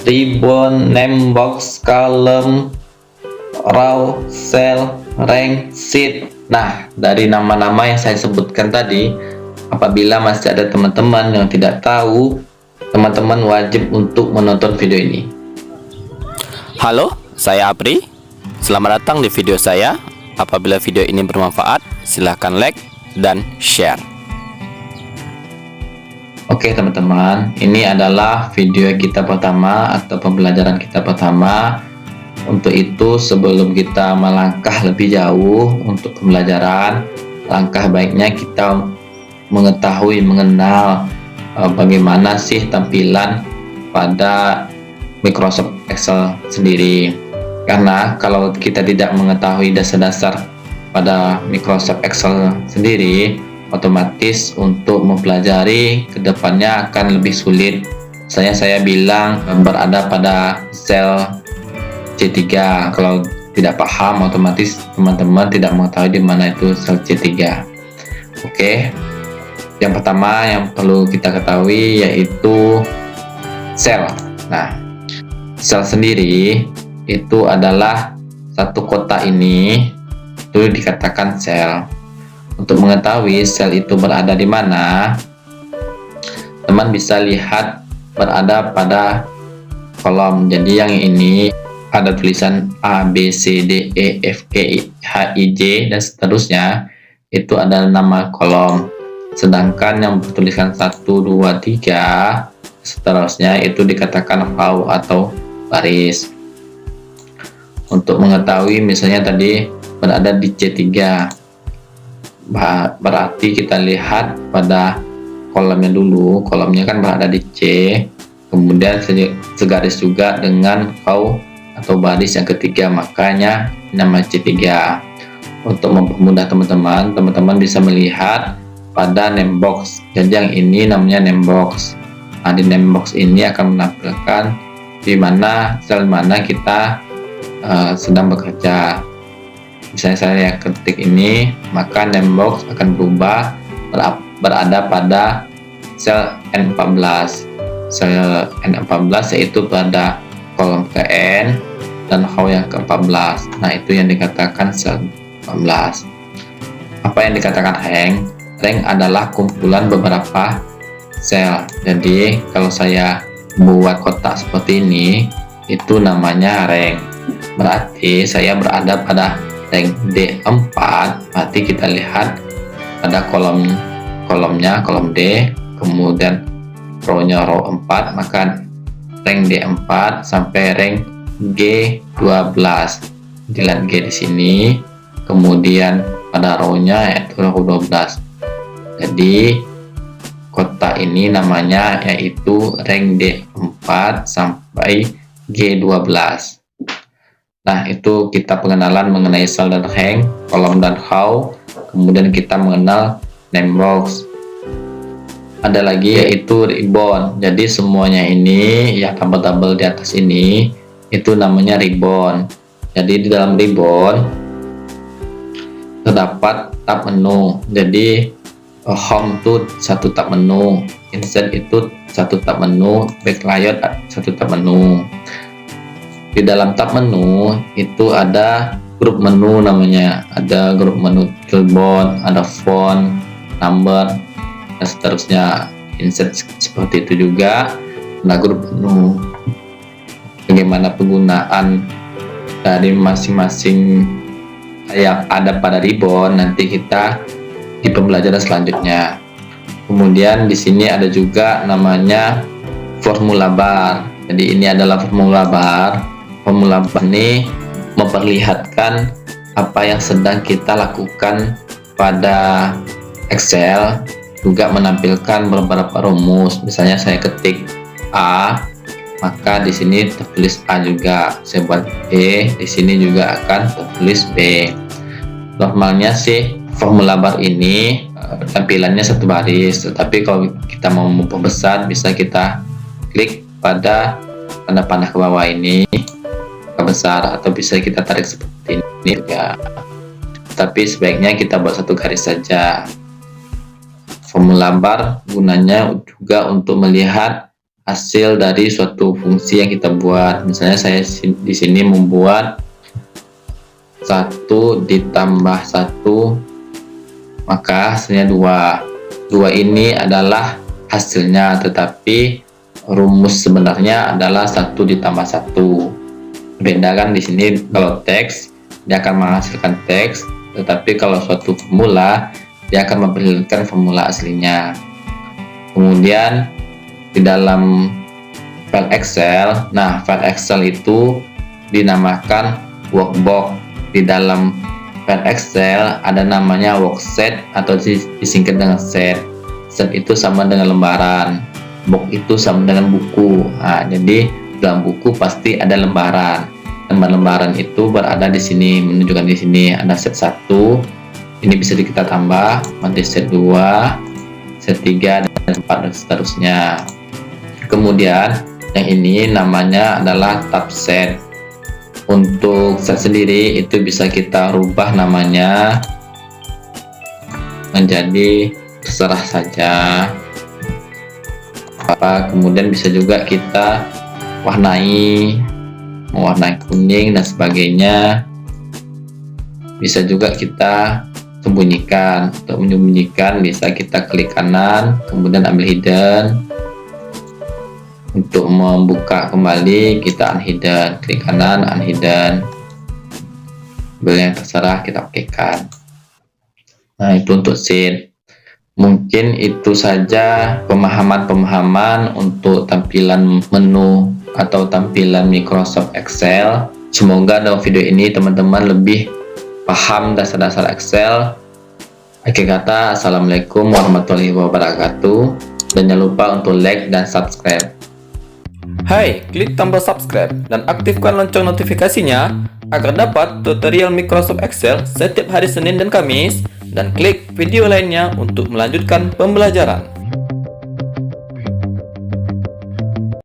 ribbon, name box, column, row, cell, rank, sheet. Nah, dari nama-nama yang saya sebutkan tadi, apabila masih ada teman-teman yang tidak tahu, teman-teman wajib untuk menonton video ini. Halo, saya Apri. Selamat datang di video saya. Apabila video ini bermanfaat, silahkan like dan share. Oke teman-teman, ini adalah video kita pertama atau pembelajaran kita pertama. Untuk itu, sebelum kita melangkah lebih jauh untuk pembelajaran, langkah baiknya kita mengenal bagaimana sih tampilan pada Microsoft Excel sendiri. Karena kalau kita tidak mengetahui dasar-dasar pada Microsoft Excel sendiri, otomatis untuk mempelajari kedepannya akan lebih sulit. Saya bilang berada pada sel C3. Kalau tidak paham, otomatis teman-teman tidak mengetahui di mana itu sel C3. Oke, yang pertama yang perlu kita ketahui yaitu sel. Nah, sel sendiri itu adalah satu kotak ini, itu dikatakan sel. Untuk mengetahui sel itu berada di mana, teman bisa lihat berada pada kolom. Jadi yang ini ada tulisan A, B, C, D, E, F, G, H, I, J dan seterusnya, itu adalah nama kolom. Sedangkan yang bertuliskan 1, 2, 3 seterusnya itu dikatakan row atau baris. Untuk mengetahui misalnya tadi berada di C3, berarti kita lihat pada kolomnya dulu. Kolomnya kan berada di C, kemudian segaris juga dengan row atau baris yang ketiga, makanya nama C3. Untuk mempermudah teman-teman bisa melihat pada name box. Jadi yang ini namanya name box. Nah, di name box ini akan menampilkan di mana sel mana kita sedang bekerja. Misalnya saya ketik ini, maka name box akan berubah berada pada sel N14. Sel N14 yaitu pada kolom ke N dan row yang ke-14. Nah, itu yang dikatakan sel 14. Apa yang dikatakan rank? Rank adalah kumpulan beberapa sel. Jadi kalau saya buat kotak seperti ini, itu namanya rank. Berarti saya berada pada rank D4. Berarti kita lihat pada kolomnya kolom D, kemudian row-nya row 4, maka rank D4 sampai rank G12. Dilihat G di sini, kemudian pada row-nya yaitu row 12. Jadi kotak ini namanya yaitu rank D4 sampai G12. Nah, itu kita pengenalan mengenai sel dan rank, kolom dan row. Kemudian kita mengenal name box. Ada lagi yaitu ribbon. Jadi semuanya ini yang tabel-tabel di atas ini itu namanya ribbon. Jadi di dalam ribbon terdapat tab menu. Jadi home itu satu tab menu, insert itu satu tab menu, back layout satu tab menu. Di dalam tab menu itu ada grup menu namanya. Ada grup menu toolbar, ada font, number dan seterusnya. Insert seperti itu juga. Nah, grup menu bagaimana penggunaan dari masing-masing yang ada pada ribbon nanti kita di pembelajaran selanjutnya. Kemudian di sini ada juga namanya formula bar. Jadi ini adalah formula bar. Formula bar ini memperlihatkan apa yang sedang kita lakukan pada Excel, juga menampilkan beberapa rumus. Misalnya saya ketik A, maka di sini tertulis A juga. Saya buat B, di sini juga akan tertulis B. Normalnya sih formula bar ini tampilannya satu baris, tetapi kalau kita mau memperbesar bisa kita klik pada tanda panah ke bawah ini ke besar, atau bisa kita tarik seperti ini juga. Tapi sebaiknya kita buat satu garis saja. Formula bar gunanya juga untuk melihat hasil dari suatu fungsi yang kita buat. Misalnya saya di sini membuat 1 ditambah 1, maka hasilnya 2. 2 ini adalah hasilnya, tetapi rumus sebenarnya adalah 1 ditambah 1. Beda kan di sini, kalau teks dia akan menghasilkan teks, tetapi kalau suatu formula dia akan memperlihatkan formula aslinya. Kemudian di dalam file Excel, nah file Excel itu dinamakan workbox. Di dalam file Excel ada namanya worksheet atau disingkat dengan set. Set itu sama dengan lembaran, box itu sama dengan buku. Nah, jadi dalam buku pasti ada lembaran. Lembaran itu berada di sini, menunjukkan di sini ada set 1. Ini bisa kita tambah menjadi set 2, set 3, dan 4, dan seterusnya. Kemudian yang ini namanya adalah tab set. Untuk set sendiri itu bisa kita rubah namanya menjadi terserah saja apa. Kemudian bisa juga kita warnai, mewarnai kuning dan sebagainya. Bisa juga kita sembunyikan. Untuk menyembunyikan bisa kita klik kanan kemudian ambil hidden. Untuk membuka kembali kita unhidden, klik kanan unhidden, ambil yang terserah kita okekan. Nah, itu untuk sheet. Mungkin itu saja pemahaman untuk tampilan menu atau tampilan Microsoft Excel. Semoga dalam video ini teman-teman lebih paham dasar-dasar Excel. Akhir kata, assalamualaikum warahmatullahi wabarakatuh, dan jangan lupa untuk like dan subscribe. Hai, klik tombol subscribe dan aktifkan lonceng notifikasinya agar dapat tutorial Microsoft Excel setiap hari Senin dan Kamis, dan klik video lainnya untuk melanjutkan pembelajaran.